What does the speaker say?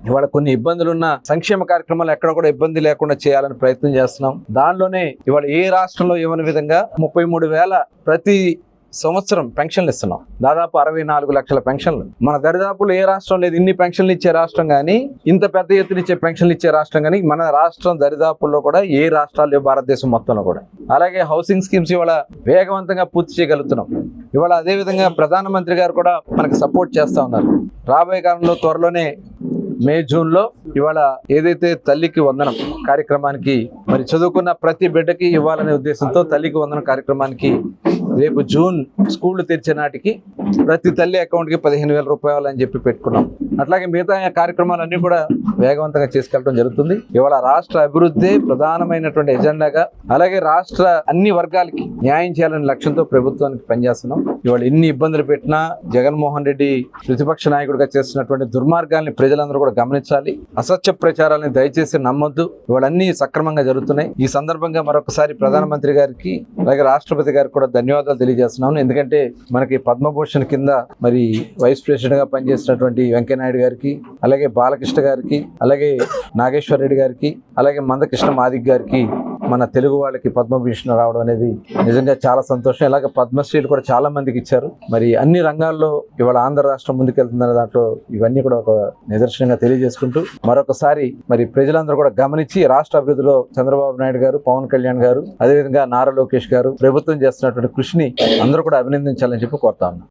ఇవాళ కొన్ని ఇబ్బందులున్న సంక్షేమ కార్యక్రమాలు ఎక్కడ కూడా ఇబ్బంది లేకుండా చేయాలని ప్రయత్నం చేస్తున్నాం. దానిలోనే ఇవాళ ఏ రాష్ట్రంలో ఇవ్వని విధంగా 33,000 ప్రతి సంవత్సరం పెన్షన్లు ఇస్తున్నాం. దాదాపు 64 లక్షల పెన్షన్లు. మన దరిదాపులు ఏ రాష్ట్రం లేదు ఇన్ని పెన్షన్లు ఇచ్చే రాష్ట్రం కానీ, ఇంత పెద్ద ఎత్తున ఇచ్చే పెన్షన్లు ఇచ్చే రాష్ట్రం కానీ మన రాష్ట్రం దరిదాపుల్లో కూడా ఏ రాష్ట్రాలు భారతదేశం మొత్తంలో కూడా. అలాగే హౌసింగ్ స్కీమ్స్ ఇవాళ వేగవంతంగా పూర్తి చేయగలుగుతున్నాం. ఇవాళ అదేవిధంగా ప్రధానమంత్రి గారు కూడా మనకు సపోర్ట్ చేస్తూ ఉన్నారు. రాబోయే కాలంలో త్వరలోనే మే జూన్లో ఇవాళ ఏదైతే తల్లికి వందనం కార్యక్రమానికి మరి చదువుకున్న ప్రతి బిడ్డకి ఇవ్వాలనే ఉద్దేశంతో తల్లికి వందనం కార్యక్రమానికి రేపు జూన్ స్కూళ్లు తెరిచే నాటికి ప్రతి తల్లి అకౌంట్కి 15,000 రూపాయలు అని చెప్పి పెట్టుకున్నాం. అట్లాగే మిగతా కార్యక్రమాలన్నీ కూడా వేగవంతంగా చేసుకెళ్ళడం జరుగుతుంది. ఇవాళ రాష్ట్ర అభివృద్ధి ప్రధానమైనటువంటి ఎజెండాగా, అలాగే రాష్ట్ర అన్ని వర్గాలకి న్యాయం చేయాలనే లక్ష్యంతో ప్రభుత్వానికి పనిచేస్తున్నాం. ఇవాళ ఎన్ని ఇబ్బందులు పెట్టినా జగన్మోహన్ రెడ్డి ప్రతిపక్ష నాయకుడిగా చేస్తున్నటువంటి దుర్మార్గాల్ని ప్రజలందరూ కూడా గమనించాలి. అసత్య ప్రచారాలను దయచేసి నమ్మొద్దు. ఇవాళ అన్ని సక్రమంగా జరుగుతున్నాయి. ఈ సందర్భంగా మరొకసారి ప్రధానమంత్రి గారికి అలాగే రాష్ట్రపతి గారికి కూడా ధన్యవాదాలు తెలియజేస్తున్నాను. ఎందుకంటే మనకి పద్మభూషణ్ కింద మరి వైస్ ప్రెసిడెంట్ గా పనిచేసినటువంటి వెంకయ్యనాయుడు గారికి, అలాగే బాలకృష్ణ గారికి, అలాగే నాగేశ్వర రెడ్డి గారికి, అలాగే మందకృష్ణ మాదిక్ గారికి మన తెలుగు వాళ్ళకి పద్మభూషణ్ రావడం అనేది నిజంగా చాలా సంతోషం. ఇలాగే పద్మశ్రీలు కూడా చాలా మందికి ఇచ్చారు. మరి అన్ని రంగాల్లో ఇవాళ ఆంధ్ర రాష్ట్రం ముందుకెళ్తుందనే దాంట్లో ఇవన్నీ కూడా ఒక నిదర్శనంగా తెలియజేసుకుంటూ మరొకసారి మరి ప్రజలందరూ కూడా గమనించి రాష్ట్ర అభివృద్ధిలో చంద్రబాబు నాయుడు గారు, పవన్ కళ్యాణ్ గారు, అదేవిధంగా నారా లోకేష్ గారు ప్రభుత్వం చేస్తున్నటువంటి కృషిని అందరూ కూడా అభినందించాలని చెప్పి కోరుతా ఉన్నాం.